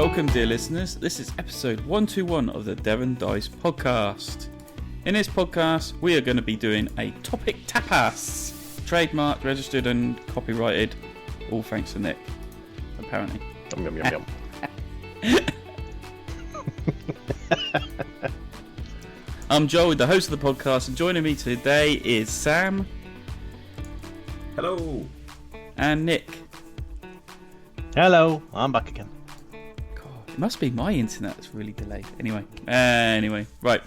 Welcome, dear listeners. This is episode 121 of the Devon Dice podcast. In this podcast, we are going to be doing a topic tapas. Trademarked, registered and copyrighted. All thanks to Nick, apparently. Yum, yum, yum, yum. I'm Joel, the host of the podcast, and joining me today is Sam. Hello. And Nick. Hello, I'm back again. God, it must be my internet that's really delayed. Anyway, right.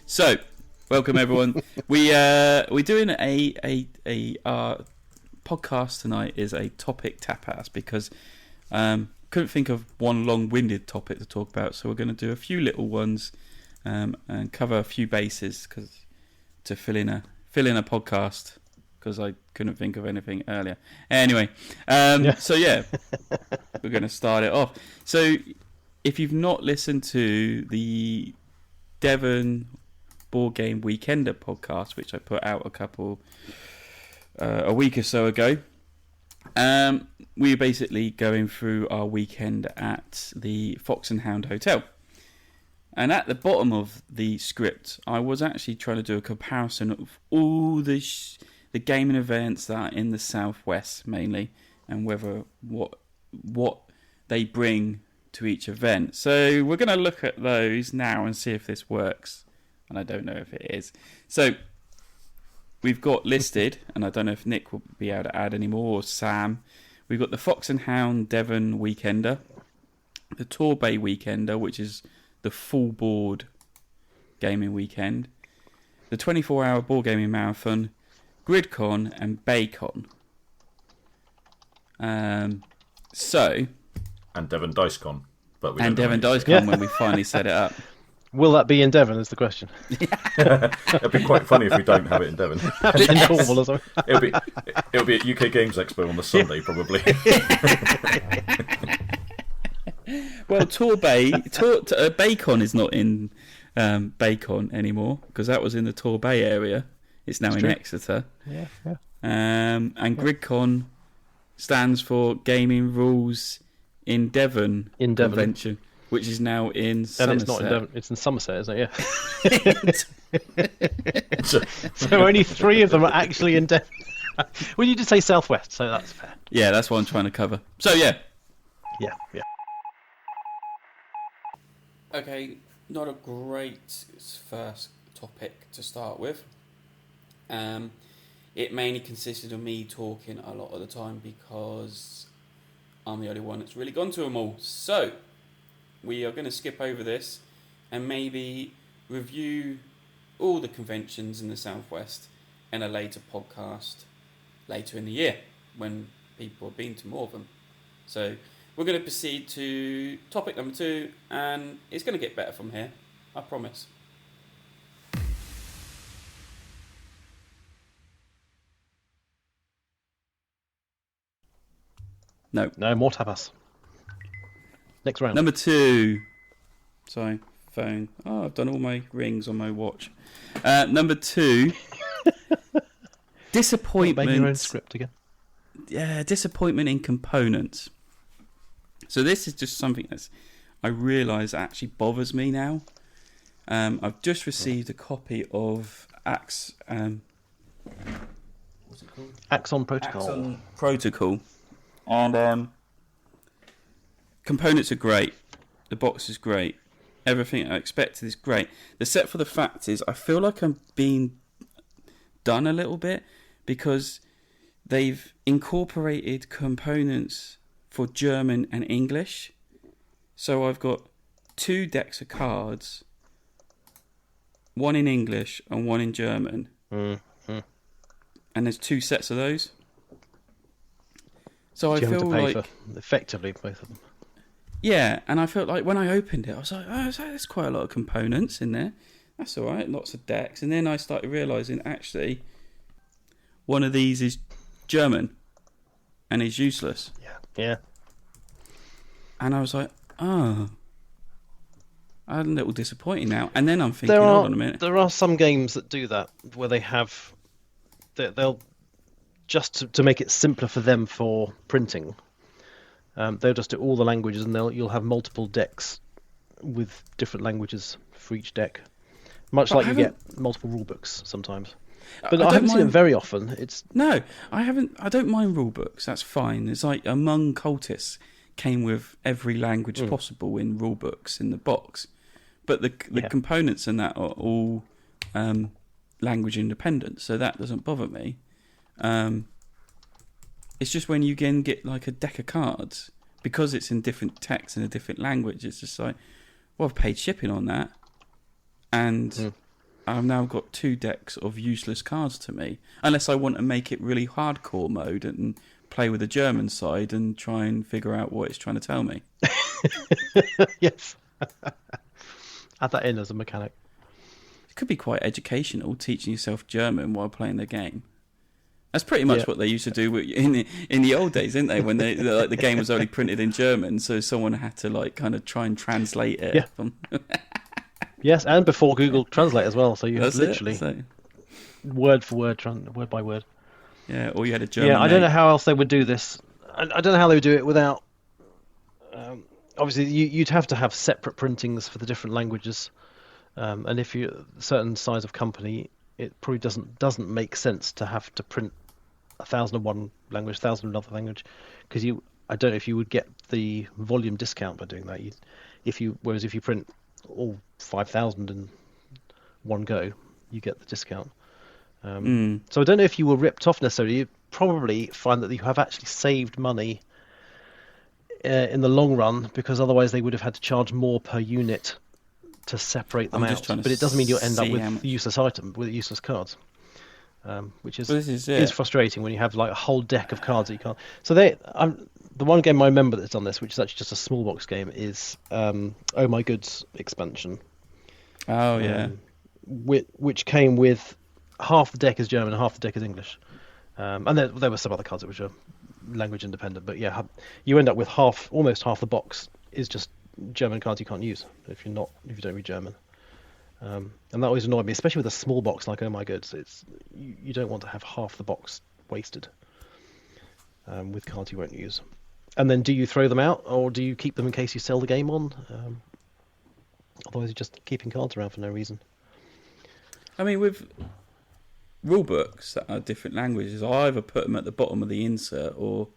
So, welcome everyone. We're doing a podcast tonight is a topic tapas because couldn't think of one long-winded topic to talk about, so we're going to do a few little ones and cover a few bases to fill in a podcast because I couldn't think of anything earlier. Anyway, so yeah, we're going to start it off. So if you've not listened to the Devon Board Game Weekender podcast, which I put out a week or so ago, we're basically going through our weekend at the Fox and Hound Hotel. And at the bottom of the script, I was actually trying to do a comparison of all the gaming events that are in the Southwest mainly, and whether what they bring to each event. So we're going to look at those now and see if this works. And I don't know if it is. So we've got listed, and I don't know if Nick will be able to add any more, or Sam. We've got the Fox and Hound Devon Weekender, the Torbay Weekender, which is the full board gaming weekend, the 24-hour board gaming marathon, Gridcon and Baycon. And Devon Dice Con. And Devon Dice Con when we finally set it up. Will that be in Devon is the question. It'd be quite funny if we don't have it in Devon. Have it in Cornwall or something. It'll be at UK Games Expo on the Sunday, probably. Well, Baycon is not in Baycon anymore because that was in the Torbay area. It's now in Exeter. Yeah. And Gridcon stands for Gaming Rules in Devon Convention, which is now in Somerset. And it's not in Devon, it's in Somerset, isn't it? Yeah. So only 3 of them are actually in Devon. Well, you did say Southwest, so that's fair. Yeah, that's what I'm trying to cover. So, yeah. Yeah. Okay, not a great first topic to start with. It mainly consisted of me talking a lot of the time because I'm the only one that's really gone to them all. So, we are going to skip over this and maybe review all the conventions in the Southwest in a later podcast later in the year when people have been to more of them. So, we're going to proceed to topic number 2, and it's going to get better from here, I promise. No, more tapas. Next round. Number 2. Sorry, phone. Oh, I've done all my rings on my watch. Number 2. Disappointment. Make your own script again. Yeah, disappointment in components. So this is just something that I realise actually bothers me now. I've just received a copy of what's it called? Axon Protocol. Axon Protocol. And components are great. The box is great. Everything I expected is great. Except for the fact is I feel like I'm being done a little bit because they've incorporated components for German and English. So I've got 2 decks of cards, one in English and one in German. Mm-hmm. And there's 2 sets of those. So I you feel have to pay like for effectively both of them. Yeah, and I felt like when I opened it, I was like, oh, there's quite a lot of components in there. That's all right, lots of decks. And then I started realising, actually, one of these is German and is useless. Yeah. And I was like, oh, I'm a little disappointed now. And then I'm thinking, hold on a minute. There are some games that do that, where they'll just to make it simpler for them for printing, They'll just do all the languages, and you'll have multiple decks with different languages for each deck. Much But like I you haven't- get multiple rule books sometimes. But I I don't haven't seen mind- it very often. It's No, I haven't. I don't mind rule books. That's fine. It's like Among Cultists came with every language possible in rule books in the box, but the components in that are all language independent, so that doesn't bother me. It's just when you again get like a deck of cards, because it's in different text and a different language, it's just like, well, I've paid shipping on that, and I've now got 2 decks of useless cards to me, unless I want to make it really hardcore mode and play with the German side and try and figure out what it's trying to tell me. yes. Add that in as a mechanic. It could be quite educational, teaching yourself German while playing the game. That's pretty much what they used to do in the old days, didn't they? When like the game was only printed in German, so someone had to like kind of try and translate it. Yeah. Yes, and before Google Translate as well, so you had literally word for word, word by word. Yeah, or you had a German. Yeah, I don't know how else they would do this. I don't know how they would do it without. Obviously, you'd have to have separate printings for the different languages, and if you're a certain size of company, it probably doesn't make sense to have to print 1,001 language, 1,000 another language, because I don't know if you would get the volume discount by doing that. Whereas if you print all 5,000 in one go, you get the discount. So I don't know if you were ripped off necessarily. You probably find that you have actually saved money in the long run, because otherwise they would have had to charge more per unit to separate them out. But it doesn't mean you'll end up with useless cards, which is frustrating when you have like a whole deck of cards that you can't. So the one game I remember that's on this, which is actually just a small box game, is Oh My Goods expansion. Oh yeah. Which came with half the deck is German and half the deck is English, and there were some other cards which are language independent. But yeah, you end up with almost half the box is just German cards you can't use if you don't read German. And that always annoyed me, especially with a small box like Oh My Goods. You don't want to have half the box wasted with cards you won't use. And then do you throw them out, or do you keep them in case you sell the game on? Otherwise, you're just keeping cards around for no reason. I mean, with rule books that are different languages, I either put them at the bottom of the insert, or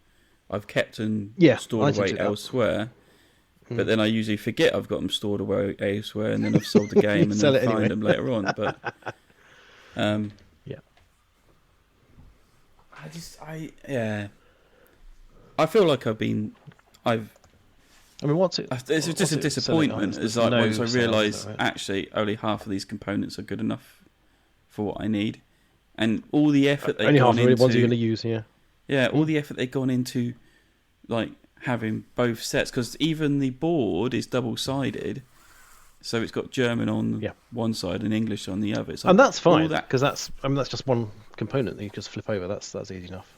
I've kept and stored away elsewhere. But then I usually forget I've got them stored away elsewhere, and then I've sold the game and then find them later on. But I feel like I mean, it's just a disappointment. It's like once I realise actually only half of these components are good enough for what I need, and all the effort they've gone into. Only half of the ones you're going to use, yeah, all the effort they've gone into, like having both sets, because even the board is double-sided, so it's got German on one side and English on the other. Like, and that's fine, because that's just one component that you just flip over. That's easy enough.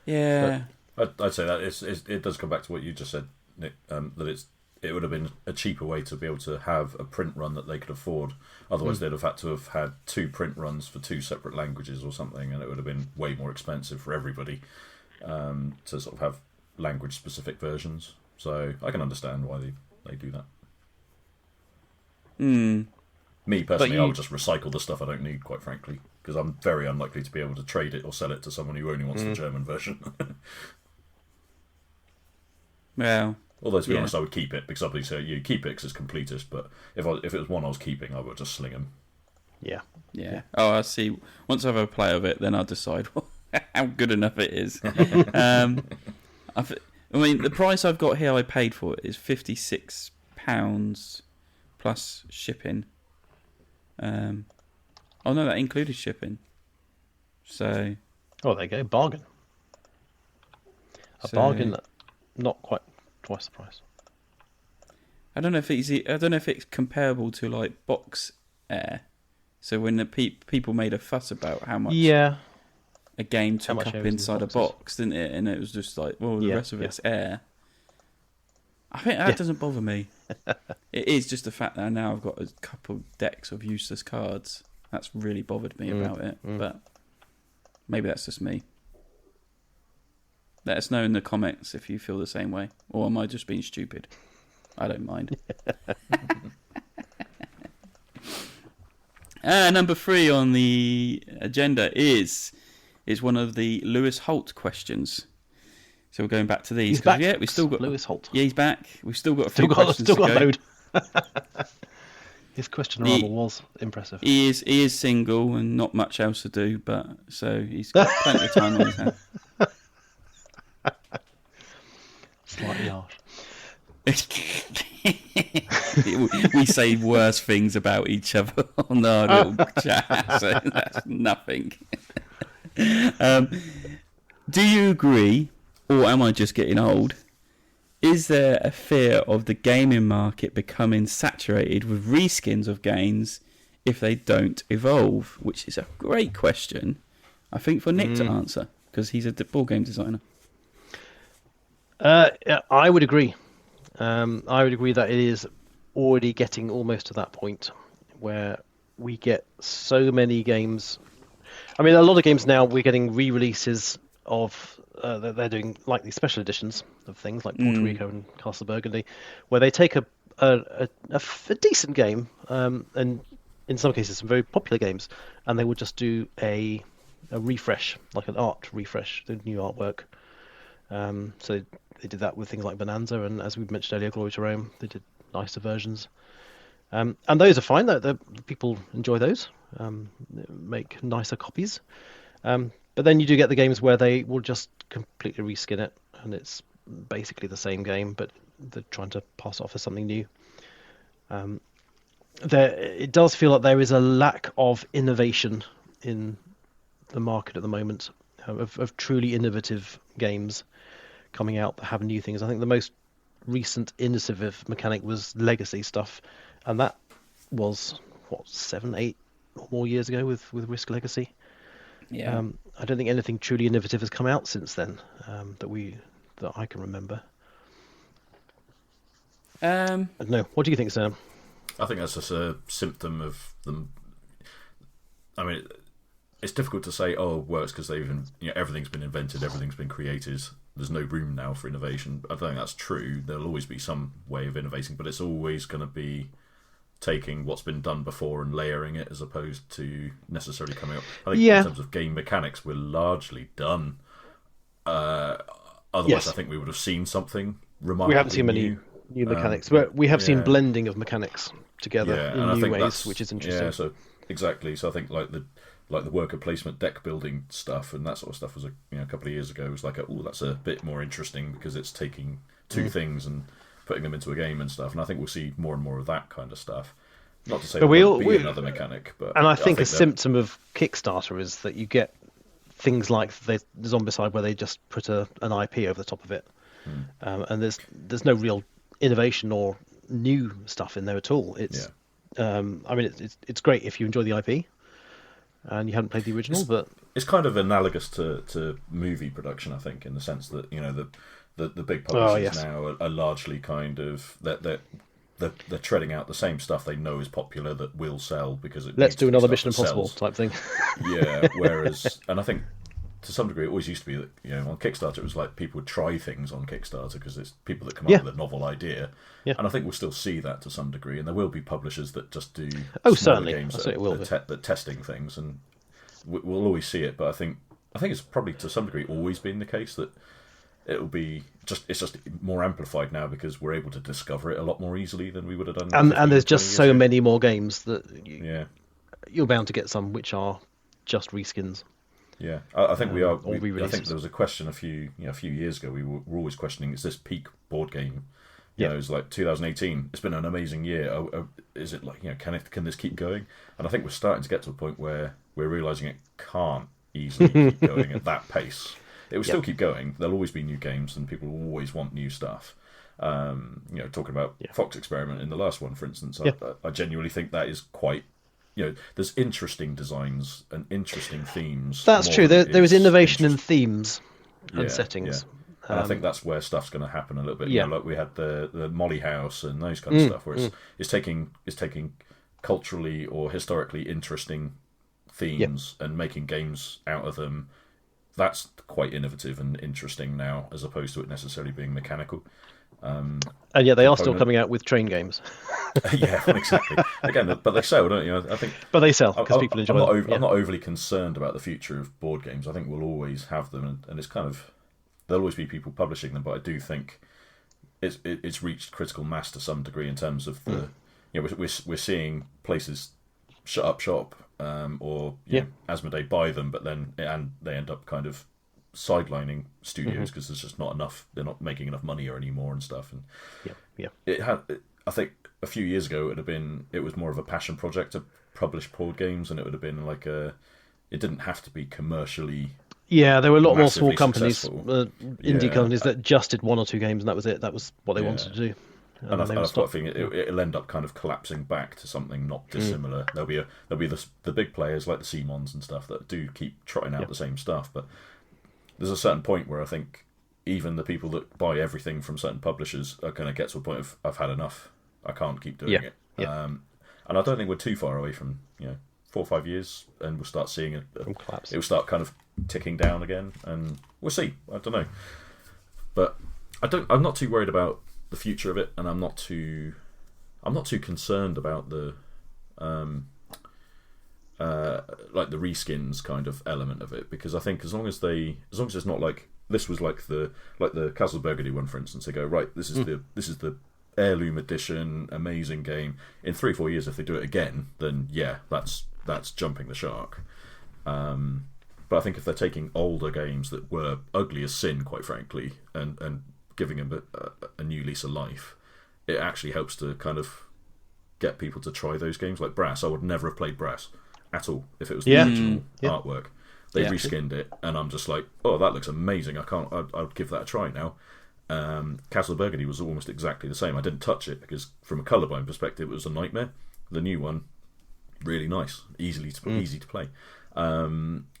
Yeah. I'd say that it does come back to what you just said, Nick, that it would have been a cheaper way to be able to have a print run that they could afford. Otherwise, they'd have had to have had 2 print runs for 2 separate languages or something, and it would have been way more expensive for everybody to sort of have language-specific versions. So I can understand why they do that. Me, personally, I would just recycle the stuff I don't need, quite frankly, because I'm very unlikely to be able to trade it or sell it to someone who only wants the German version. Well, although to be honest, I would keep it, because obviously you keep it because it's completist. But if it was one I was keeping, I would just sling them. Yeah. Oh, I see. Once I have a play of it, then I'll decide how good enough it is. I mean, the price I've got here, I paid for it, is £56 plus shipping. Oh no, that included shipping. So. Oh, there you go, bargain. Bargain. Not quite twice the price. I don't know if it's comparable to like Box Air. So when the people made a fuss about how much a game took up inside a box, didn't it? And it was just like, well, the rest of it's air. I think that doesn't bother me. It is just the fact that now I've got a couple decks of useless cards. That's really bothered me about it. But maybe that's just me. Let us know in the comments if you feel the same way, or am I just being stupid? I don't mind. Number 3 on the agenda is one of the Lewis Holt questions. So we're going back to these. He's back. Yeah, we've still got Lewis Holt. Yeah, he's back. We've still got a few questions to go. A load. His question armor was impressive. He is single and not much else to do, but so he's got plenty of time on his hands. Slightly harsh. We say worse things about each other on our little chat, so that's nothing. Do you agree, or am I just getting old? Is there a fear of the gaming market becoming saturated with reskins of games if they don't evolve? Which is a great question, I think, for Nick to answer, because he's a board game designer. I would agree. I would agree that it is already getting almost to that point where we get so many games. I mean, a lot of games now we're getting re-releases of. They're doing like these special editions of things like Puerto Rico and Castle Burgundy, where they take a decent game, and in some cases some very popular games, and they will just do a refresh, like an art refresh, the new artwork. So they did that with things like Bonanza, and as we mentioned earlier, Glory to Rome. They did nicer versions, and those are fine. The people enjoy those, make nicer copies. But then you do get the games where they will just completely reskin it, and it's basically the same game, but they're trying to pass it off as something new. It does feel like there is a lack of innovation in the market at the moment, of truly innovative games coming out that have new things. I think the most recent innovative mechanic was Legacy stuff, and that was 7, 8 or more years ago with Risk Legacy. Yeah. I don't think anything truly innovative has come out since then that I can remember. I don't know. What do you think, Sam? I think that's just a symptom of them. I mean, it's difficult to say, oh, it works because everything's been invented, everything's been created. There's no room now for innovation. I don't think that's true. There'll always be some way of innovating, but it's always going to be taking what's been done before and layering it, as opposed to necessarily coming up. I think in terms of game mechanics, we're largely done. Otherwise, I think we would have seen something remarkably. We haven't seen many new mechanics, but we have seen blending of mechanics together in new ways, which is interesting. Yeah, so exactly. So I think like the worker placement, deck building stuff, and that sort of stuff was a couple of years ago. It was like, that's a bit more interesting because it's taking two things and putting them into a game and stuff. And I think we'll see more and more of that kind of stuff. Not to say there won't be another mechanic, but I think a symptom of Kickstarter is that you get things like the Zombicide, where they just put an IP over the top of it, and there's no real innovation or new stuff in there at all. It's I mean, it's great if you enjoy the IP and you haven't played the original, but it's kind of analogous to movie production, I think, in the sense that the big publishers now are largely kind of they're treading out the same stuff they know is popular that will sell because let's do another Mission Impossible type thing. Yeah, whereas, and I think to some degree it always used to be that on Kickstarter it was like people would try things on Kickstarter because it's people that come up with a novel idea, and I think we'll still see that to some degree, and there will be publishers that just do certainly games that testing things, and we'll always see it. But I think it's probably to some degree always been the case that it'll be it's just more amplified now because we're able to discover it a lot more easily than we would have done. And there's just so many more games that you're bound to get some which are just reskins. Yeah, I think we are. I think there was a question a few years ago. We were always questioning: is this peak board game? It was like 2018. It's been an amazing year. Is it like can this keep going? And I think we're starting to get to a point where we're realizing it can't easily keep going at that pace. It will still keep going. There'll always be new games, and people will always want new stuff. Talking about Fox Experiment in the last one, for instance, I genuinely think that is quite. There's interesting designs and interesting themes. That's true. There is innovation in themes and settings. Yeah. And I think that's where stuff's going to happen a little bit. Like we had the Molly House and those kind of stuff, where it's taking culturally or historically interesting themes and making games out of them that's quite innovative and interesting now, as opposed to it necessarily being mechanical. And yet they are still coming out with train games. Yeah, exactly. Again, but they sell, don't you? I think. But they sell because people enjoy them. I'm not overly concerned about the future of board games. I think we'll always have them, and it's kind of there'll always be people publishing them. But I do think it's reached critical mass to some degree in terms of the we're seeing places shut up shop or Asmodee buy them, but then they end up kind of sidelining studios because there's just not enough. They're not making enough money anymore and stuff. And I think a few years ago it was more of a passion project to publish board games, and it would have been like it didn't have to be commercially. Yeah, there were a lot more small companies, indie companies that just did one or two games, and that was it. That was what they wanted to do. And I think it'll end up kind of collapsing back to something not dissimilar. There'll be the big players like the Simons and stuff that do keep trotting out the same stuff, but there's a certain point where I think even the people that buy everything from certain publishers are going to get to a point of I've had enough. I can't keep doing it. Yeah. And I don't think we're too far away from 4 or 5 years, and we'll start seeing it. It will start kind of ticking down again, and we'll see. I don't know, but I'm not too worried about the future of it, and I'm not too concerned about the like the reskins kind of element of it, because I think as long as it's not like this was like the Castle Burgundy one, for instance. They go, right, this is the heirloom edition, amazing game. In 3 or 4 years, if they do it again, then that's jumping the shark. But I think if they're taking older games that were ugly as sin, quite frankly, and giving them a new lease of life, it actually helps to kind of get people to try those games. Like Brass, I would never have played Brass at all if it was the original artwork. They reskinned it, and I'm just like, oh, that looks amazing. I'd give that a try now. Castle Burgundy was almost exactly the same. I didn't touch it because, from a colourblind perspective, it was a nightmare. The new one, really nice, easy to play.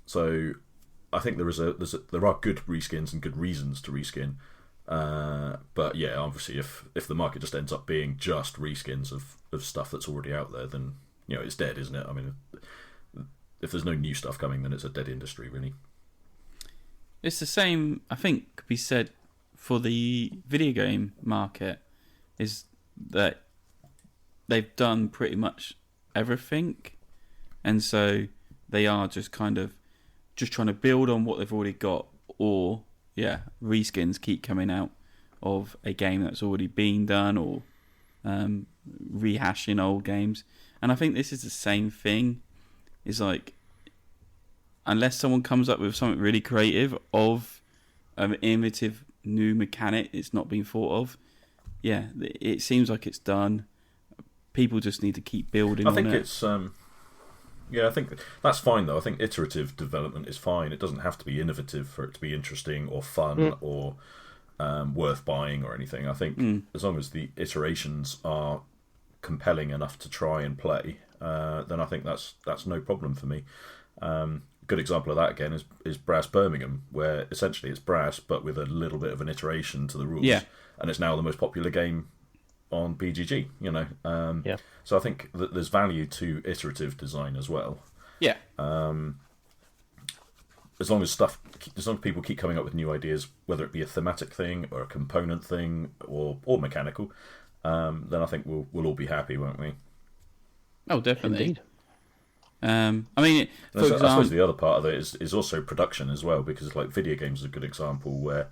So I think there are good reskins and good reasons to reskin. But yeah, obviously, if the market just ends up being just reskins of stuff that's already out there, then it's dead, isn't it? I mean, if there's no new stuff coming, then it's a dead industry, really. It's the same, I think, could be said for the video game market, is that they've done pretty much everything, and so they are just kind of just trying to build on what they've already got, or reskins keep coming out of a game that's already been done, or rehashing old games. And I think this is the same thing. It's like, unless someone comes up with something really creative of an innovative new mechanic it's not been thought of, it seems like it's done. People just need to keep building on it. I think that's fine, though. I think iterative development is fine. It doesn't have to be innovative for it to be interesting or fun or worth buying or anything. I think as long as the iterations are compelling enough to try and play, then I think that's no problem for me. Good example of that, again, is Brass Birmingham, where essentially it's Brass, but with a little bit of an iteration to the rules. Yeah. And it's now the most popular game on BGG, So I think that there's value to iterative design as well. Yeah. As long as people keep coming up with new ideas, whether it be a thematic thing or a component thing or mechanical, then I think we'll all be happy, won't we? Oh, definitely. Indeed. I suppose the other part of it is also production as well, because like video games is a good example where,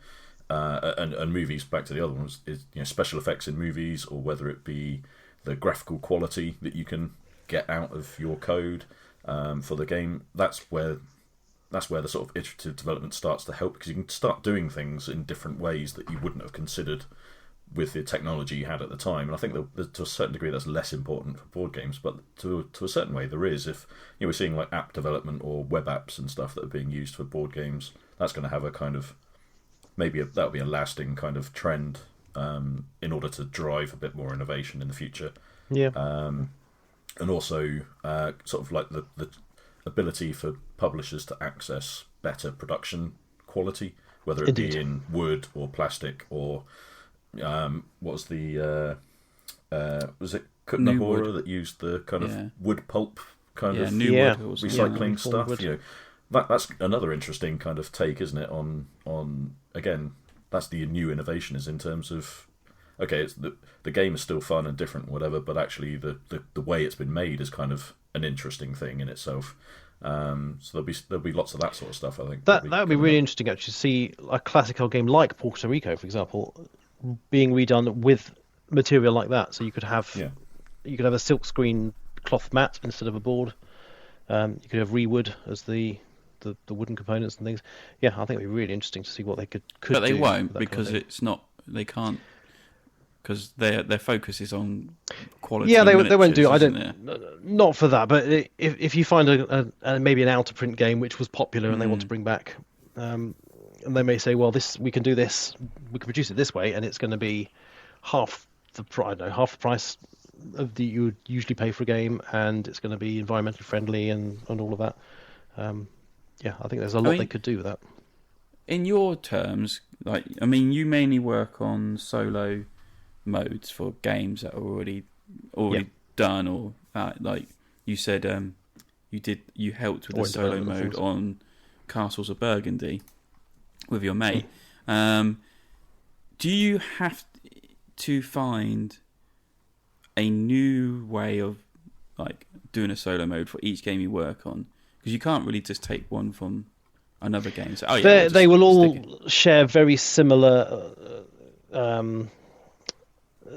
and movies, back to the other ones, is special effects in movies, or whether it be the graphical quality that you can get out of your code for the game. That's where the sort of iterative development starts to help, because you can start doing things in different ways that you wouldn't have considered with the technology you had at the time. And I think that to a certain degree that's less important for board games, but to a certain way there is. If we're seeing like app development or web apps and stuff that are being used for board games, that's going to have a kind of that'll be a lasting kind of trend in order to drive a bit more innovation in the future. Yeah. And also sort of like the ability for publishers to access better production quality, whether it be in wood or plastic or was it Kutnahora that used the kind of wood pulp kind of new wood recycling stuff? that's another interesting kind of take, isn't it? On again, that's the new innovation is in terms of okay, it's the game is still fun and different, and whatever, but actually the way it's been made is kind of an interesting thing in itself. So there'll be lots of that sort of stuff. I think that would be really interesting actually to see a classic old game like Puerto Rico, for example, being redone with material like that. So you could have a silkscreen cloth mat instead of a board. You could have rewood as the wooden components and things. Yeah, I think it'd be really interesting to see what they could but they do won't with that because kind of it's not. They can't because their focus is on quality. yeah, they won't do. I isn't don't. Not for that, but if you find a maybe an out of print game which was popular and they want to bring back, and they may say, well, we can do this, we can produce it this way, and it's going to be half the price of the you would usually pay for a game, and it's going to be environmentally friendly and all of that. Yeah, I think there's a lot they could do with that. In your terms, you mainly work on solo modes for games that are already done, or like you said, you helped with the solo mode on Castles of Burgundy with your mate. Do you have to find a new way of doing a solo mode for each game you work on? Because you can't really just take one from another game. So, they will all share very similar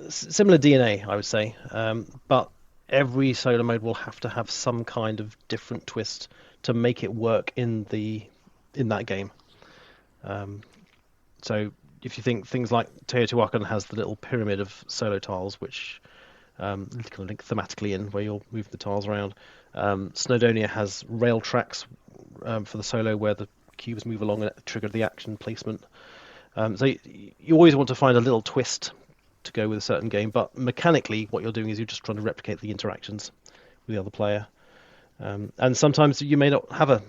similar DNA, I would say. But every solo mode will have to have some kind of different twist to make it work in that game. So if you think things like Teotihuacan has the little pyramid of solo tiles, which kind of link thematically in where you'll move the tiles around. Snowdonia has rail tracks for the solo where the cubes move along and trigger the action placement. So you always want to find a little twist to go with a certain game, but mechanically what you're doing is you're just trying to replicate the interactions with the other player. And sometimes you may not have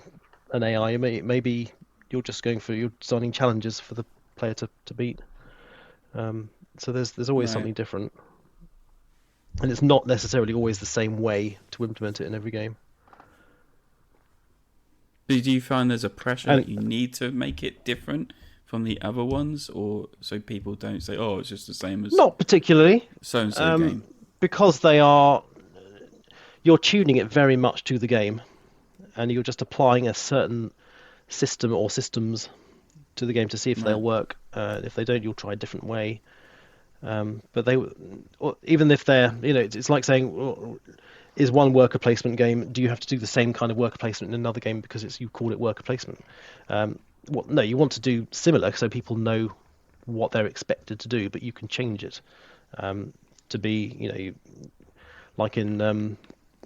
an AI, maybe you're just you're designing challenges for the player to beat. So there's always something different. And it's not necessarily always the same way to implement it in every game. Do you find there's a pressure that you need to make it different from the other ones, or so people don't say, "Oh, it's just the same as"? Not particularly. So-and-so game. Because you're tuning it very much to the game, and you're just applying a certain system or systems to the game to see if they'll work. If they don't, you'll try a different way. But even if they're, it's like saying, is one worker placement game? Do you have to do the same kind of worker placement in another game because you called it worker placement? No, you want to do similar so people know what they're expected to do, but you can change it to be, like in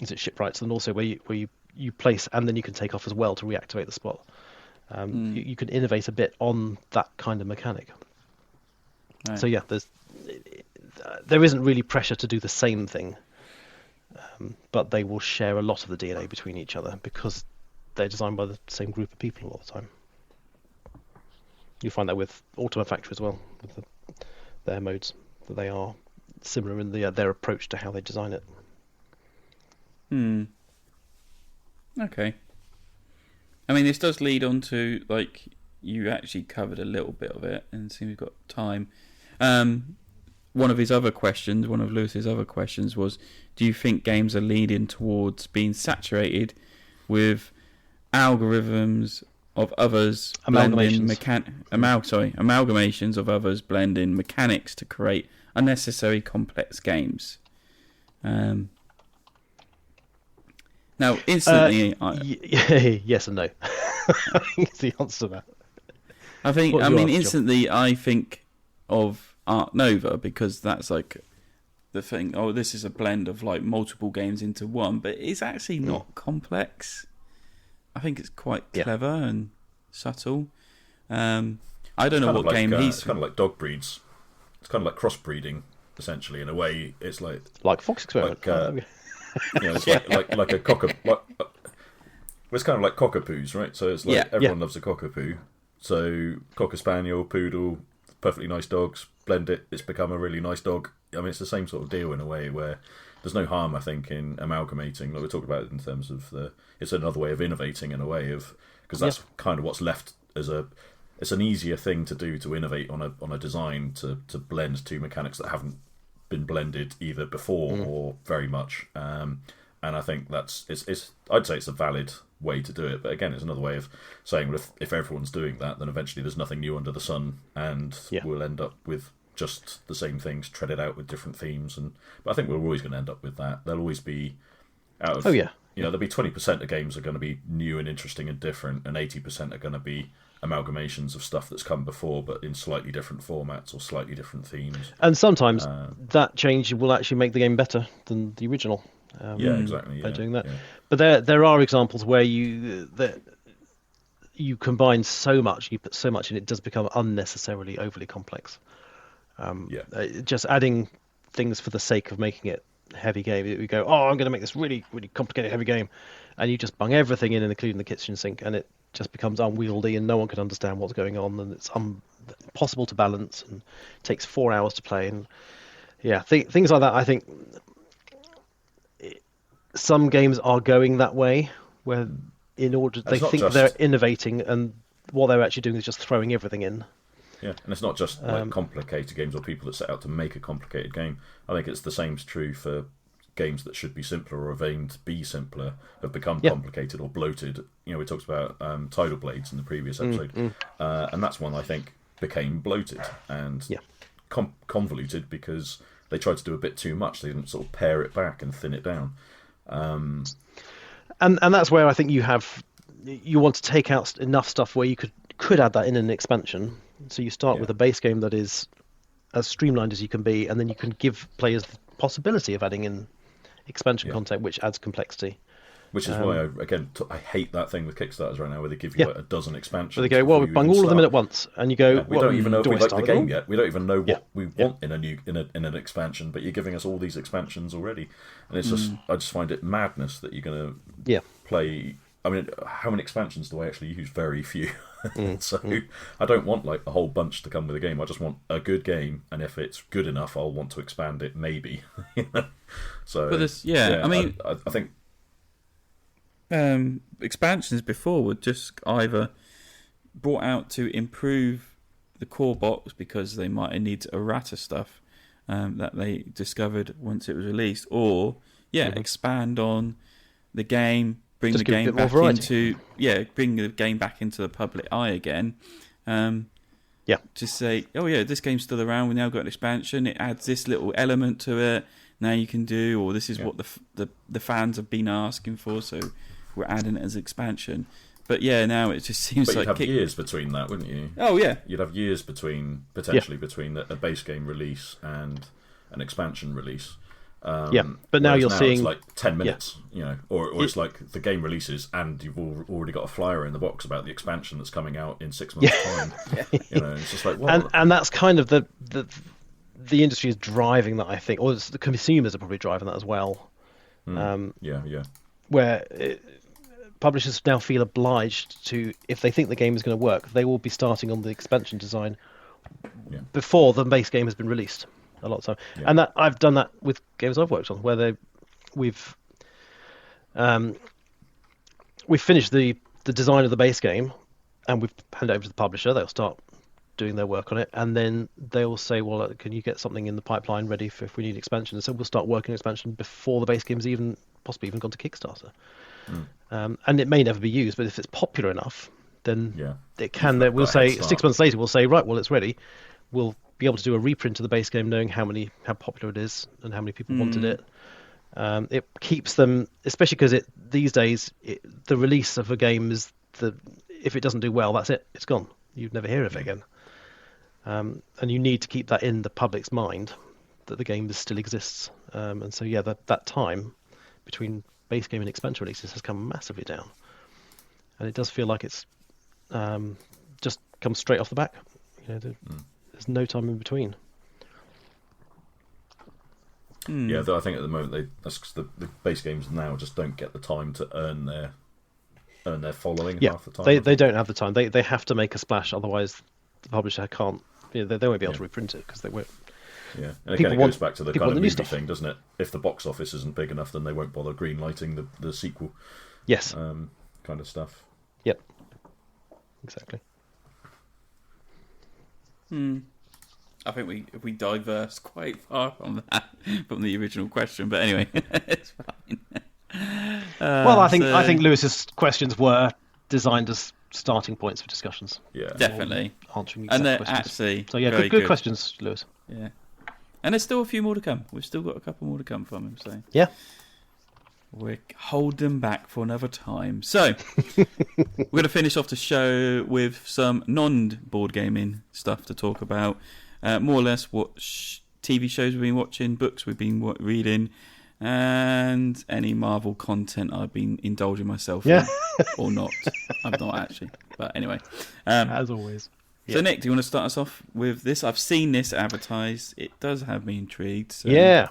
is it shipwrights, and also where you place and then you can take off as well to reactivate the spot. You can innovate a bit on that kind of mechanic. Right. So yeah, there isn't really pressure to do the same thing, but they will share a lot of the DNA between each other because they're designed by the same group of people all the time. You find that with Ultima Factory as well, with their modes, that they are similar in their approach to how they design it. Okay. I mean, this does lead on to, you actually covered a little bit of it, and so we've got time. One of Lewis's other questions was, do you think games are leading towards being saturated with algorithms of others amalgamations of others blending mechanics to create unnecessary complex games? Now, instantly, yes and no. Is the answer to that. Instantly, I think of Art Nova because that's the thing. Oh, this is a blend of multiple games into one, but it's actually not complex. I think it's quite clever and subtle. I don't know what game he's. It's kind of like dog breeds. It's kind of like crossbreeding, essentially. In a way, it's like Fox Experiment. It's like a cockapoo. It's kind of like cockapoos, right? So it's everyone loves a cockapoo. So Cocker Spaniel, Poodle, perfectly nice dogs. Blend it, it's become a really nice dog. I mean, it's the same sort of deal in a way where there's no harm, I think, in amalgamating. Like we talked about in terms of it's another way of innovating in a way of, because that's kind of what's left as it's an easier thing to do, to innovate on a design, to blend two mechanics that haven't been blended either before or very much. And I think it's I'd say it's a valid way to do it. But again, it's another way of saying, well, if everyone's doing that, then eventually there's nothing new under the sun, and we'll end up with just the same things treaded out with different themes. But I think we're always going to end up with that. There'll always be there'll be 20% of games are going to be new and interesting and different, and 80% are going to be amalgamations of stuff that's come before, but in slightly different formats or slightly different themes. And sometimes that change will actually make the game better than the original. Exactly. By doing that, but there are examples where you combine so much, you put so much in, it does become unnecessarily overly complex. Just adding things for the sake of making it a heavy game. We go, I'm going to make this really, really complicated heavy game, and you just bung everything in, including the kitchen sink, and it just becomes unwieldy, and no one can understand what's going on, and it's impossible to balance, and it takes 4 hours to play, and things like that. I think some games are going that way, where in order they think they're innovating, and what they're actually doing is just throwing everything in. Yeah, and it's not just like complicated games or people that set out to make a complicated game. I think it's the same true for games that should be simpler or are aimed to be simpler have become complicated or bloated. We talked about Tidal Blades in the previous episode, and that's one I think became bloated and convoluted because they tried to do a bit too much. They didn't sort of pare it back and thin it down. And that's where I think you want to take out enough stuff where you could add that in an expansion. So you start with a base game that is as streamlined as you can be, and then you can give players the possibility of adding in expansion content, which adds complexity. Which is why, I hate that thing with Kickstarters right now, where they give you like a dozen expansions. Where they go, well, we bung all of them in at once, and you go, we don't even know if we like the game yet. We don't even know what we want in an expansion, but you're giving us all these expansions already, and it's just I just find it madness that you're going to play. I mean, how many expansions do I actually use? Very few. I don't want like a whole bunch to come with a game. I just want a good game, and if it's good enough, I'll want to expand it, maybe. So, but I mean, I think expansions before were just either brought out to improve the core box because they might have needed errata stuff that they discovered once it was released, or expand on the game. Bring the game back into the public eye again. Just say, this game's still around. We now got an expansion. It adds this little element to it. Now you can do, or this is what the fans have been asking for. So we're adding it as expansion. But now it just seems like you'd have years between that, wouldn't you? Oh yeah, you'd have years between a base game release and an expansion release. But now you're seeing it's like 10 minutes, or it's like the game releases and you've already got a flyer in the box about the expansion that's coming out in 6 months' time. It's just like, what? And that's kind of the industry is driving that, I think, or the consumers are probably driving that as well. Where publishers now feel obliged to, if they think the game is going to work, they will be starting on the expansion design before the base game has been released. A lot of time, and that I've done that with games I've worked on, where we've finished the design of the base game, and we've handed it over to the publisher. They'll start doing their work on it, and then they'll say, "Well, can you get something in the pipeline ready for if we need expansion?" And so we'll start working on expansion before the base game's possibly even gone to Kickstarter. And it may never be used, but if it's popular enough, then it can. We'll say 6 months later, we'll say, right, well, it's ready. We'll be able to do a reprint of the base game, knowing how popular it is and how many people wanted it. It keeps them, especially because these days the release of a game is if it doesn't do well, that's it. It's gone. You'd never hear of it again. And you need to keep that in the public's mind that the game still exists. And so that time between base game and expansion releases has come massively down, and it does feel like it's just comes straight off the back. There's no time in between. Yeah, though I think at the moment that's 'cause the base games now just don't get the time to earn their following half the time. They don't have the time. They have to make a splash, otherwise the publisher can't. They won't be able to reprint it because they won't. Yeah, and People again, it goes back to the people kind of want the new movie stuff. thing, doesn't it? If the box office isn't big enough, then they won't bother green lighting the sequel. Yes. Kind of stuff. Yep. Exactly. I think we diverse quite far from that, from the original question, but anyway, it's fine. Well, I think Lewis's questions were designed as starting points for discussions. Yeah, Definitely. Answering And they're questions. actually So yeah, very good questions, Lewis. Yeah, and there's still a few more to come. We've still got a couple more to come from him, so yeah, we'll hold them back for another time. So we're going to finish off the show with some non-board gaming stuff to talk about. More or less what TV shows we've been watching, books we've been reading, and any Marvel content I've been indulging myself in, or not. I've not actually, but anyway. As always. So Nick, do you want to start us off with this? I've seen this advertised. It does have me intrigued. So. Yeah.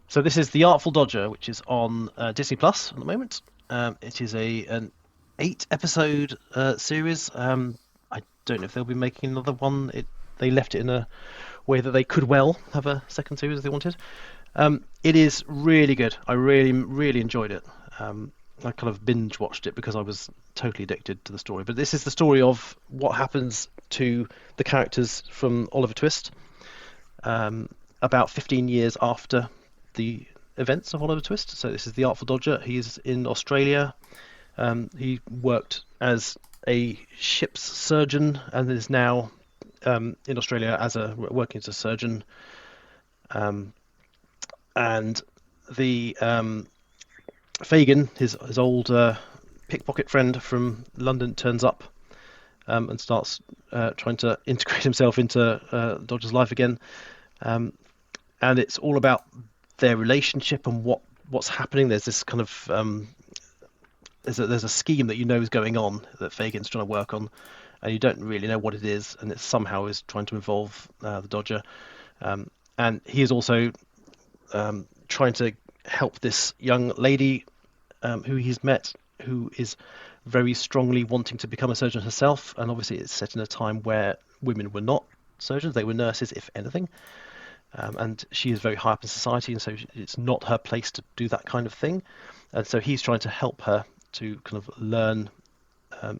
So this is The Artful Dodger, which is on Disney Plus at the moment. It is an 8-episode series. I don't know if they'll be making another one. They left it in a way that they could well have a second series if they wanted. It is really good. I really, really enjoyed it. I kind of binge watched it because I was totally addicted to the story. But this is the story of what happens to the characters from Oliver Twist about 15 years after the events of Oliver Twist. So this is the Artful Dodger. He's in Australia. He worked as a ship's surgeon and is now in Australia working as a surgeon. And the Fagin, his old pickpocket friend from London, turns up and starts trying to integrate himself into Dodger's life again. And it's all about their relationship and what's happening. There's this kind of there's a scheme that you know is going on that Fagin's trying to work on, and you don't really know what it is, and it somehow is trying to involve the Dodger. And he is also trying to help this young lady who he's met, who is very strongly wanting to become a surgeon herself. And obviously it's set in a time where women were not surgeons, they were nurses, if anything. And she is very high up in society, and so it's not her place to do that kind of thing. And so he's trying to help her to kind of learn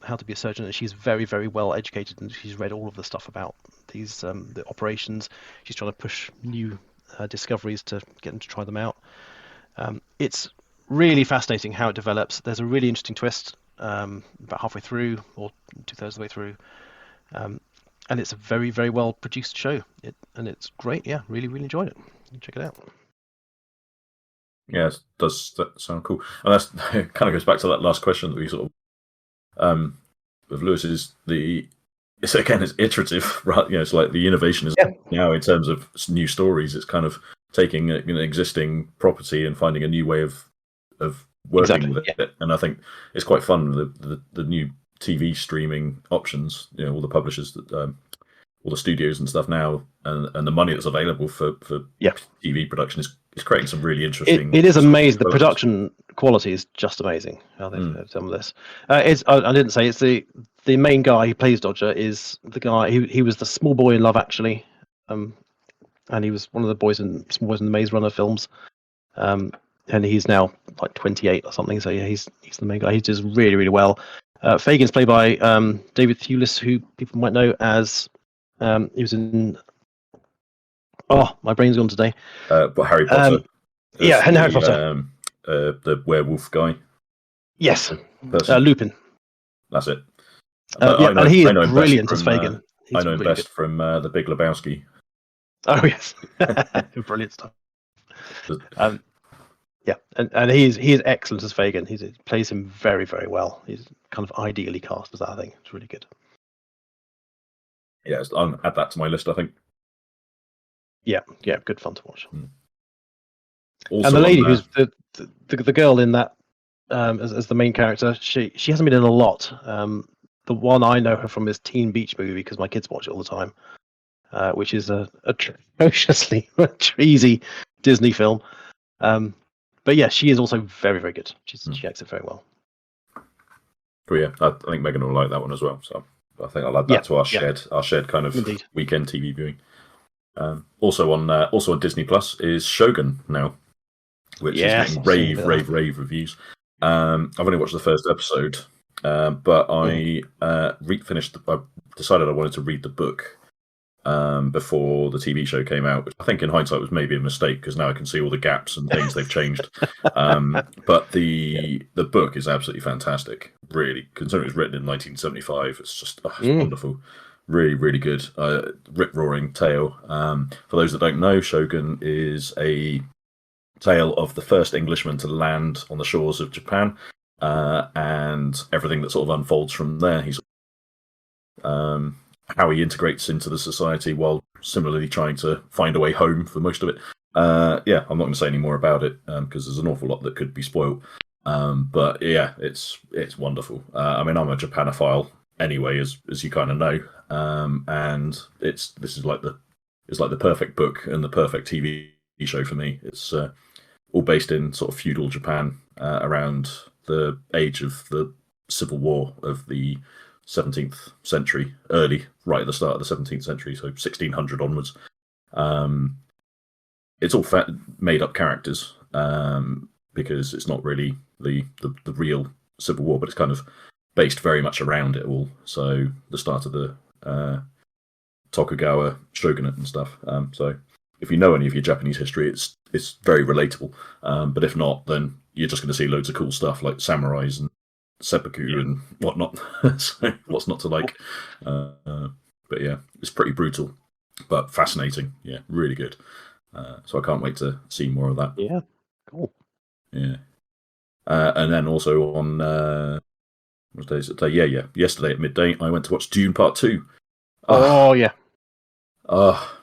how to be a surgeon. And she's very, very well educated, and she's read all of the stuff about these the operations. She's trying to push new discoveries to get them to try them out. It's really fascinating how it develops. There's a really interesting twist about halfway through, or 2/3 of the way through. And it's a very, very well produced show. And it's great. Yeah, really, really enjoyed it. Check it out. Yeah, it does sound cool. And that's it kind of goes back to that last question that we sort of with Lewis is it's iterative, right? It's like the innovation is now in terms of new stories. It's kind of taking an existing property and finding a new way of working with it. And I think it's quite fun, the new TV streaming options, all the publishers that all the studios and stuff now, and the money that's available for TV production is creating some really interesting. It is amazing. The production quality is just amazing. How they've done this. I didn't say it's the main guy who plays Dodger is the guy. He was the small boy in Love Actually, and he was one of the small boys in the Maze Runner films. And he's now like 28 or something. So yeah, he's the main guy. He does really, really well. Fagin's played by David Thewlis, who people might know as he was in. Oh, my brain's gone today. But Harry Potter. And Harry Potter. The werewolf guy. Yes, Lupin. That's it. And he is brilliant as Fagin. I know him best from The Big Lebowski. Oh yes, brilliant stuff. And he is excellent as Fagin. He plays him very, very well. He's kind of ideally cast as that. I think it's really good. Yeah, I'll add that to my list, I think. Yeah, good fun to watch. Also and the lady who's the girl in that as the main character, she hasn't been in a lot. The one I know her from is Teen Beach Movie, because my kids watch it all the time, which is a atrociously cheesy Disney film. But yeah, she is also very, very good. She acts it very well. Oh yeah, I think Megan will like that one as well. So I think I'll add that to our shared kind of weekend TV viewing. Also on Disney Plus is Shogun now, which is getting rave reviews. I've only watched the first episode, but I finished. I decided I wanted to read the book before the TV show came out, which I think in hindsight was maybe a mistake because now I can see all the gaps and things they've changed. But the book is absolutely fantastic. Really, considering it was written in 1975, it's just it's wonderful. Really, really good. Rip-roaring tale. For those that don't know, Shogun is a tale of the first Englishman to land on the shores of Japan, and everything that sort of unfolds from there. He's how he integrates into the society while similarly trying to find a way home for most of it. I'm not going to say any more about it because there's an awful lot that could be spoiled. But yeah, it's wonderful. I mean, I'm a Japanophile anyway, as you kind of know, and this is like the perfect book and the perfect TV show for me. It's all based in sort of feudal Japan around the age of the Civil War of the 17th century, right at the start of the 17th century, so 1600 onwards. It's all made up characters because it's not really the real Civil War, but it's kind of based very much around it all. So the start of the Tokugawa shogunate and stuff. So if you know any of your Japanese history, it's very relatable. But if not, then you're just going to see loads of cool stuff like samurais and seppuku and whatnot. So what's not to like? But yeah, it's pretty brutal, but fascinating. Yeah, really good. So I can't wait to see more of that. Yeah, cool. Yeah. And then also on what day is it? Yesterday at midday, I went to watch Dune Part 2. Yeah.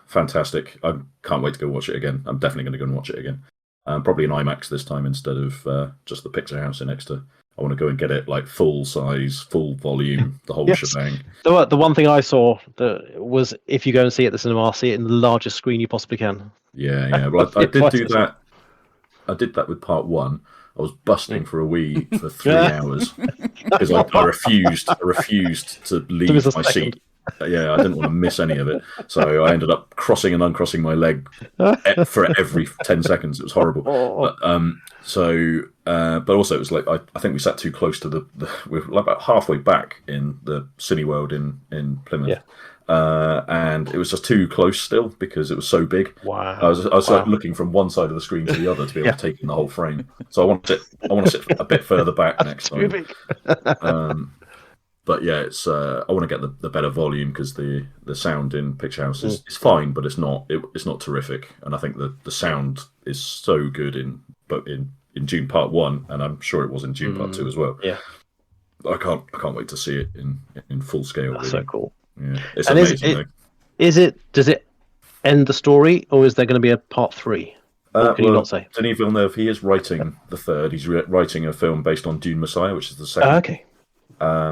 Fantastic. I can't wait to go watch it again. I'm definitely going to go and watch it again. Probably in IMAX this time instead of just the Picture House in Exeter. I want to go and get it like full size, full volume, the whole shebang. The one thing I saw that was if you go and see it at the cinema, see it in the largest screen you possibly can. Yeah. Well, I did do that. I did that with Part 1. I was busting for a wee for 3 hours because I refused to leave my seat. Yeah, I didn't want to miss any of it, so I ended up crossing and uncrossing my leg for every 10 seconds. It was horrible. But also it was like I think we sat too close to we were about halfway back in the Cineworld in Plymouth, and it was just too close still because it was so big. Wow! I was like looking from one side of the screen to the other to be able to take in the whole frame. So I want to sit a bit further back next time. Big. But yeah, it's I want to get the better volume because the sound in Picture House is fine, but it's not terrific. And I think the sound is so good in Dune Part 1, and I'm sure it was in Dune Part 2 as well. Yeah, I can't wait to see it in full scale. That's really so cool. Yeah, it's amazing. Does it end the story, or is there going to be a Part 3? Can you not say? Denis Villeneuve, he is writing the third. He's writing a film based on Dune Messiah, which is the second. Okay.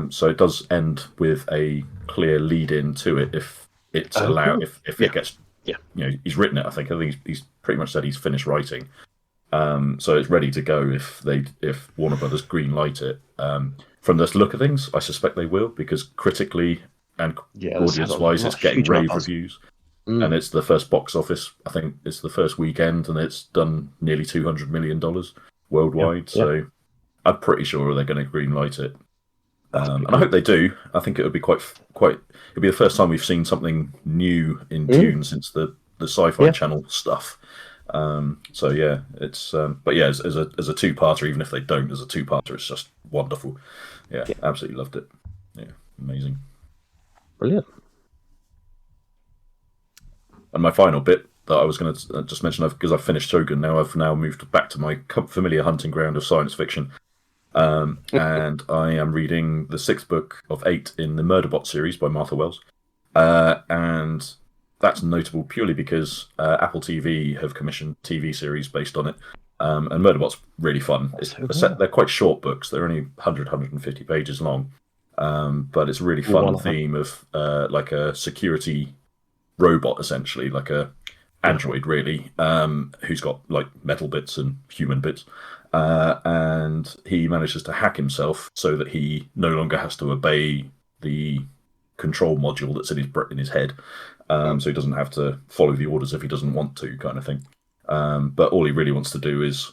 So it does end with a clear lead-in to it if it's allowed. If it gets, he's written it. I think he's pretty much said he's finished writing. So it's ready to go if Warner Brothers green light it. From the look of things, I suspect they will because critically and audience-wise, it's getting rave reviews. And it's the first box office. I think it's the first weekend, and it's done nearly $200 million worldwide. So I'm pretty sure they're going to green light it. And I hope they do. I think it would be quite. It'll be the first time we've seen something new in Dune since the Sci-Fi Channel stuff. So yeah, it's. But yeah, as a two-parter, even if they don't, as a two-parter, it's just wonderful. Yeah, absolutely loved it. Yeah, amazing. Brilliant. And my final bit that I was going to just mention, because I've finished Shogun now, I've now moved back to my familiar hunting ground of science fiction. And I am reading the 6th book of 8 in the Murderbot series by Martha Wells. And that's notable purely because Apple TV have commissioned TV series based on it. And Murderbot's really fun. They're quite short books. They're only 150 pages long. But it's a really fun theme of like a security robot, essentially, like a android, really, who's got like metal bits and human bits. And he manages to hack himself so that he no longer has to obey the control module that's in his head, so he doesn't have to follow the orders if he doesn't want to, kind of thing. But all he really wants to do is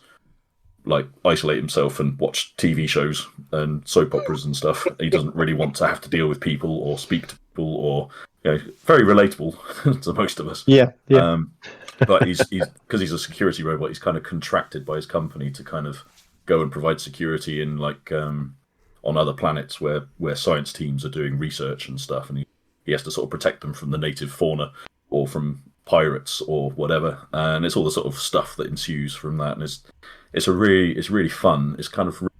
like isolate himself and watch TV shows and soap operas and stuff. He doesn't really want to have to deal with people or speak to people, or very relatable to most of us. Yeah. But he's because he's a security robot, he's kind of contracted by his company to kind of go and provide security in like on other planets where science teams are doing research and stuff, and he has to sort of protect them from the native fauna or from pirates or whatever. And it's all the sort of stuff that ensues from that, and it's really fun. It's kind of from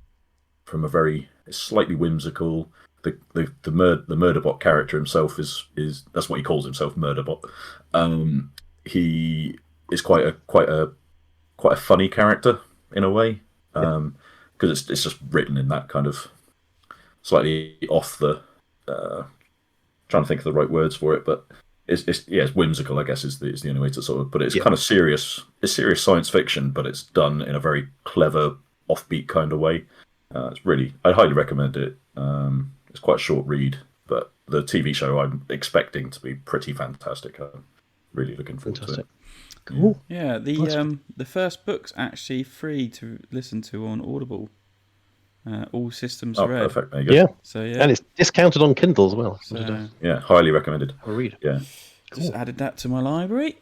it's slightly whimsical. The Murderbot character himself is that's what he calls himself, Murderbot. He is quite a funny character in a way, because it's just written in that kind of slightly off the trying to think of the right words for it, but it's whimsical, I guess is the only way to sort of put it. It's kind of serious. It's serious science fiction, but it's done in a very clever, offbeat kind of way. I highly recommend it. It's quite a short read, but the TV show I'm expecting to be pretty fantastic. I'm really looking forward to it. Cool. Yeah, the first book's actually free to listen to on Audible. All systems read. Perfect. There you go. Yeah. So yeah, And it's discounted on Kindle as well. so Yeah, highly recommended. I'll read. Yeah. just added that to my library,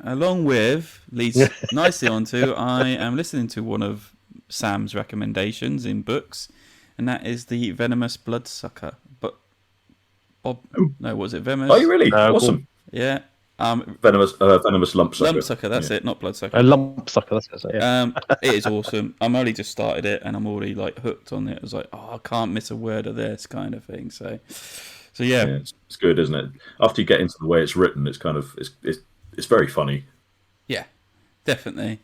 along with leads nicely onto I am listening to one of Sam's recommendations in books, and that is the Venomous Bloodsucker. But Bob, no, was it Venomous? Oh, you really? Cool. Awesome. Yeah. Venomous Lumpsucker. Lumpsucker, that's it, not Bloodsucker. A lump sucker, that's it. Yeah. It is awesome. I'm only just started it, and I'm already like hooked on it. I was like, I can't miss a word of this kind of thing. So yeah. It's good, isn't it? After you get into the way it's written, it's kind of it's very funny. Yeah, definitely.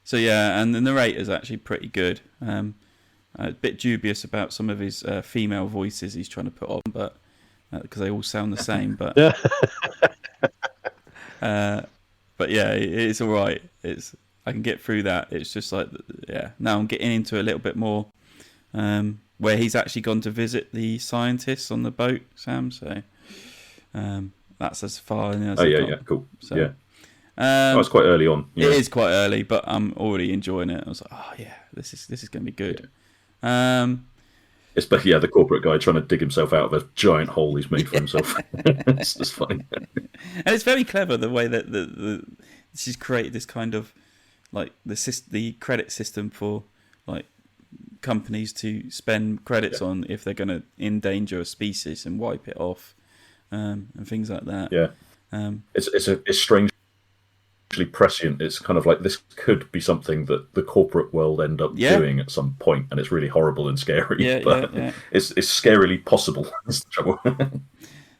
So yeah, and the narrator's actually pretty good. A bit dubious about some of his female voices he's trying to put on, but because they all sound the same. But but yeah, it's all right. I can get through that. It's just like now I'm getting into a little bit more where he's actually gone to visit the scientists on the boat, Sam. So that's as far as I've gone. Yeah, cool. So, yeah. It's quite early on. It is quite early, but I'm already enjoying it. I was like, this is going to be good. Especially the corporate guy trying to dig himself out of a giant hole he's made for himself. It's just funny. And it's very clever the way that she's created this kind of like the credit system for like companies to spend credits on if they're going to endanger a species and wipe it off, and things like that. Yeah, it's strangely prescient. It's kind of like this could be something that the corporate world end up doing at some point, and it's really horrible and scary. It's scarily possible. That's the trouble.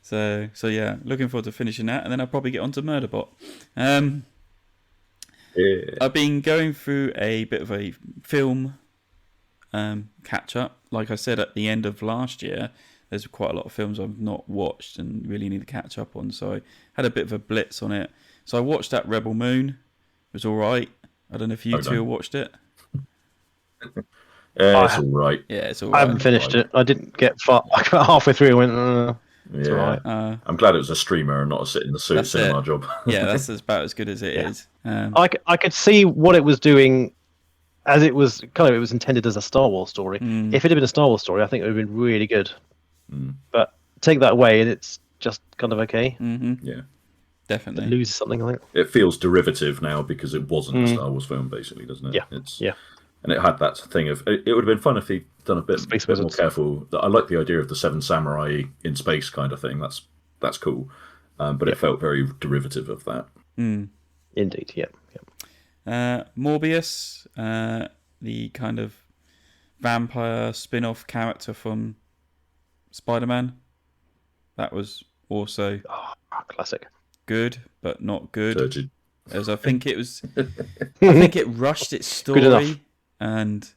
So yeah, looking forward to finishing that, and then I'll probably get onto Murderbot. I've been going through a bit of a film catch up. Like I said at the end of last year, there's quite a lot of films I've not watched and really need to catch up on. So I had a bit of a blitz on it. So I watched that Rebel Moon. It was all right. I don't know if you two watched it. It's all right. Yeah, it's all right. I haven't finished it. I didn't get far. I got halfway through and went, it's all right. I'm glad it was a streamer and not a sit in the cinema job. Yeah, that's about as good as it is. I could see what it was doing, as it was it was intended as a Star Wars story. If it had been a Star Wars story, I think it would have been really good. But take that away, and it's just kind of okay. Mm-hmm. Yeah, definitely. It loses something, I think. It feels derivative now because it wasn't a Star Wars film, basically, doesn't it? Yeah. And it had that thing of it would have been fun if he'd done a bit more careful. I like the idea of the Seven Samurai in space kind of thing. That's cool, but it felt very derivative of that. Indeed, yeah. Morbius, the kind of vampire spin-off character from Spider-Man. That was also classic. Good, but not good. Turgid. As I think it was. I think it rushed its story, and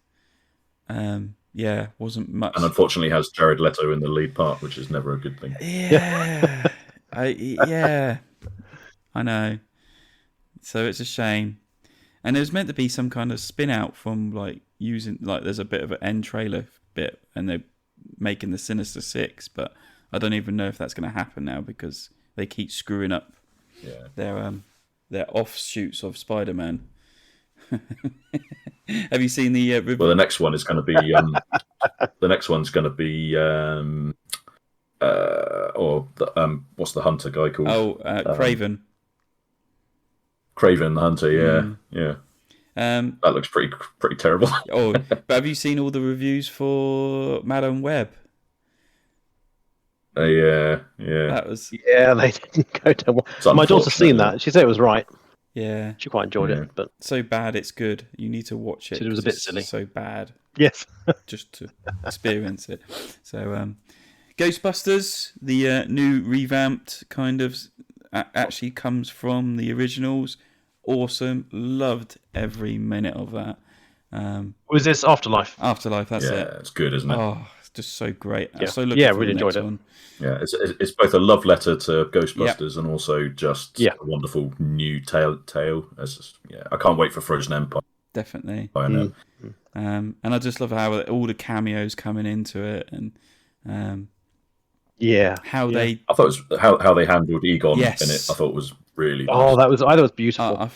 wasn't much. And unfortunately, has Jared Leto in the lead part, which is never a good thing. Yeah, I know. So it's a shame. And it was meant to be some kind of spin out from like using there's a bit of an end trailer bit, and they're making the Sinister Six, but I don't even know if that's going to happen now because they keep screwing up their offshoots of Spider-Man. Have you seen the? Well, the next one is going to be. The next one's going to be. What's the hunter guy called? Craven. Craven the Hunter. Yeah. That looks pretty terrible. But have you seen all the reviews for Madam Web? Yeah. That was. Yeah, they didn't go down well. My daughter's seen that. She said it was right. Yeah. She quite enjoyed it, but so bad it's good. You need to watch it. It was a bit silly. So bad. Yes. Just to experience it. So, Ghostbusters, the new revamped kind of, actually comes from the originals. Awesome. Loved every minute of that. Was this Afterlife? Afterlife, that's it. Yeah, it's good, isn't it? Oh, it's just so great. Yeah, so looking really enjoyed it. One. Yeah, it's both a love letter to Ghostbusters and also just a wonderful new tale. I can't wait for Frozen Empire. Definitely. And I just love how all the cameos coming into it and how they. I thought it was how they handled Egon Yes. in it. I thought was really. Oh, I thought it was beautiful.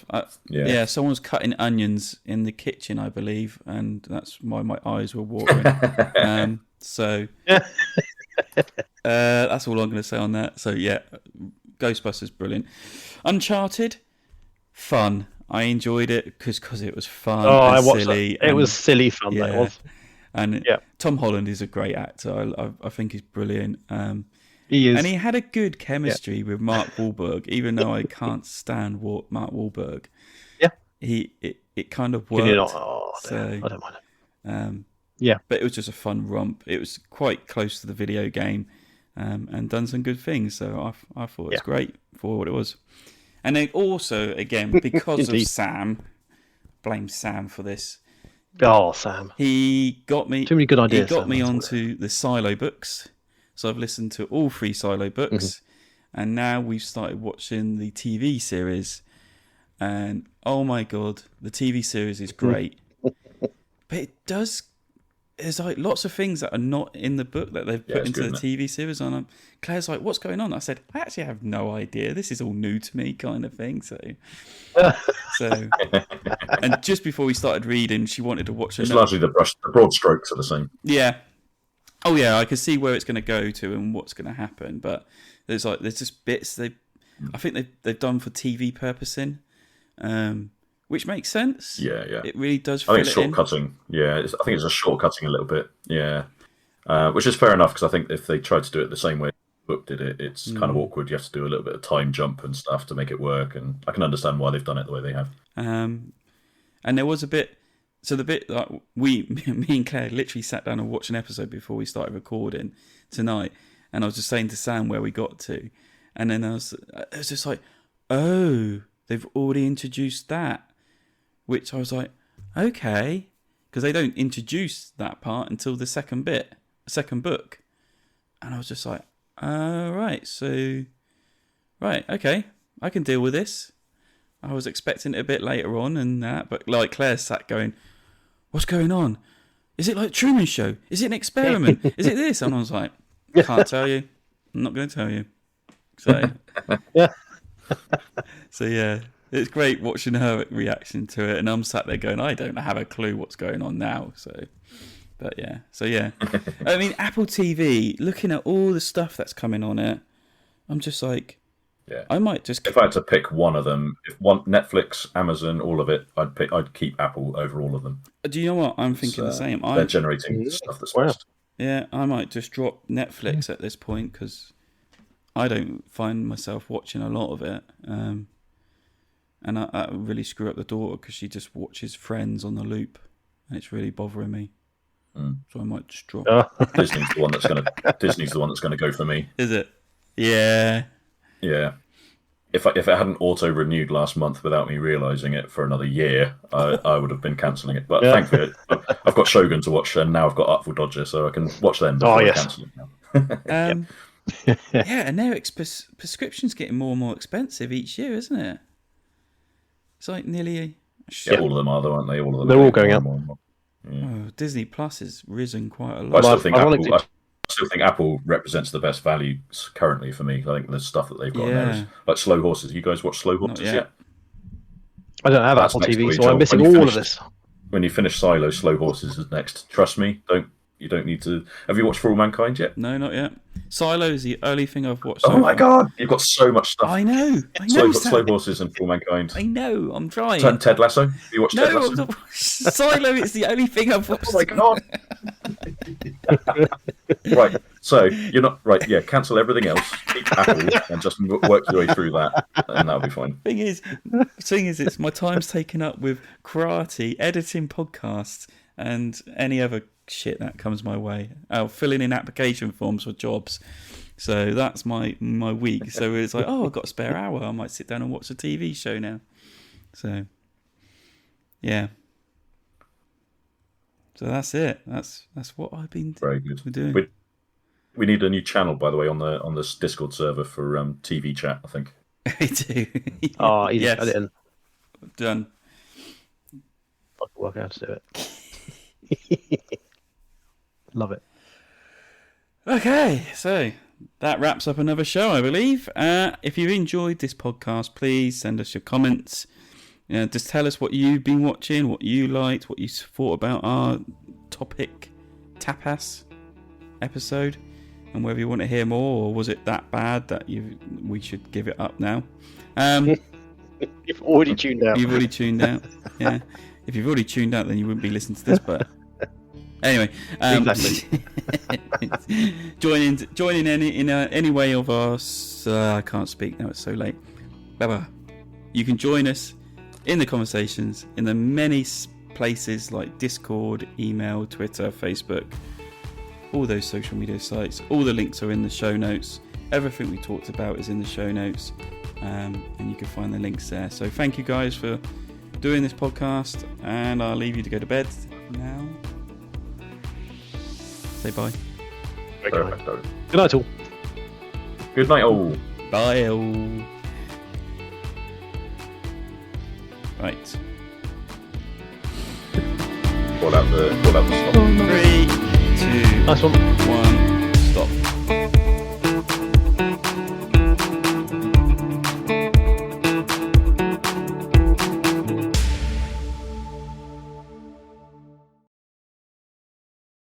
Someone was cutting onions in the kitchen, I believe, and that's why my eyes were watering. That's all I'm going to say on that. So yeah, Ghostbusters, brilliant. Uncharted, fun. I enjoyed it because it was fun. I watched silly. That. It was silly fun. That was. And Tom Holland is a great actor. I think he's brilliant. He is. And he had a good chemistry with Mark Wahlberg, even though I can't stand Mark Wahlberg. Yeah. It kind of worked. I don't mind it. But it was just a fun romp. It was quite close to the video game and done some good things. So I thought it was great for what it was. And then also, again, because of Sam, blame Sam for this. Oh, Sam. He got me. Too many good ideas. He got me onto the Silo books. So I've listened to all 3 Silo books. And now we've started watching the TV series. And oh my God, the TV series is great. But it does. There's like lots of things that are not in the book that they've put into the TV series. And Claire's like, "What's going on?" I said, "I actually have no idea. This is all new to me," kind of thing. So, and just before we started reading, she wanted to watch. It's largely the broad strokes are the same. Yeah. Oh yeah, I can see where it's going to go to and what's going to happen. But there's just bits I think they've done for TV purposing. Which makes sense. Yeah. It really does. I think it's shortcutting. Yeah, I think it's a shortcutting a little bit. Yeah, which is fair enough because I think if they tried to do it the same way the book did it, it's kind of awkward. You have to do a little bit of time jump and stuff to make it work, and I can understand why they've done it the way they have. And there was a bit. So the bit like me and Claire literally sat down and watched an episode before we started recording tonight, and I was just saying to Sam where we got to, and then I was just like, oh, they've already introduced that. Which I was like, okay, because they don't introduce that part until the second book. And I was just like, right, okay, I can deal with this. I was expecting it a bit later on and that, but like Claire sat going, what's going on? Is it like Truman Show? Is it an experiment? Is it this? And I was like, can't tell you. I'm not going to tell you. So, so yeah. It's great watching her reaction to it, and I'm sat there going, I don't have a clue what's going on now. But yeah. I mean, Apple TV, looking at all the stuff that's coming on it, I'm just like, I might just. If I had to pick one of them, Netflix, Amazon, all of it, I'd keep Apple over all of them. Do you know what? I'm thinking the same. They're generating stuff that's best. Yeah, I might just drop Netflix at this point because I don't find myself watching a lot of it. And that would really screw up the daughter because she just watches Friends on the loop, and it's really bothering me. So I might just drop. Disney's the one that's gonna go for me. Is it? Yeah. Yeah. If it hadn't auto renewed last month without me realising it for another year, I would have been cancelling it. But thankfully, I've got Shogun to watch, and now I've got Artful Dodger, so I can watch them before I cancel it now. And their prescription's getting more and more expensive each year, isn't it? It's like nearly. All of them are, though, aren't they? All of them. They're all going up. Oh, Disney Plus has risen quite a lot. I still think still think Apple represents the best value currently for me. I think the stuff that they've got there is like Slow Horses. You guys watch Slow Horses yet? I don't have That's Apple next TV, week, so Joel. I'm missing When you all finish- of this. When you finish Silo, Slow Horses is next. Trust me. You don't need to. Have you watched For All Mankind yet? No, not yet. Silo is the only thing I've watched. Oh my god, you've got so much stuff. I know. Slow Horses and For All Mankind. I know. I'm trying. Ted Lasso. Have you watched Ted Lasso? Silo is the only thing I've watched. Oh my god. Right, so you're not right. Yeah, cancel everything else. Keep Apple and just work your way through that, and that'll be fine. Thing is, it's my time's taken up with karate, editing podcasts, and any other shit that comes my way. Filling in application forms for jobs. So that's my week. So it's like, I've got a spare hour. I might sit down and watch a TV show now. So, yeah. So that's it. That's what I've been Very good. doing. We need a new channel, by the way, on this Discord server for TV chat. I think. I do. Oh, easy. Yes. Add it in. Done. I can work out how to do it. Love it. Okay, so that wraps up another show, I believe. If you enjoyed this podcast, please send us your comments. Just tell us what you've been watching, what you liked, what you thought about our topic Tapas episode, and whether you want to hear more, or was it that bad that we should give it up now? You've already tuned out. You've already tuned out. Yeah. If you've already tuned out, then you wouldn't be listening to this. But anyway, Exactly. join in any way of our. I can't speak now. It's so late. Bye. You can join us in the conversations in the many places like Discord, email, Twitter, Facebook, all those social media sites. All the links are in the show notes. Everything we talked about is in the show notes, and you can find the links there. So thank you guys for doing this podcast, and I'll leave you to go to bed now. Say bye. Perfect. Good night, all. Good night, all. Bye all. Right. Pull out the stop. 3, 2, Nice one. 1.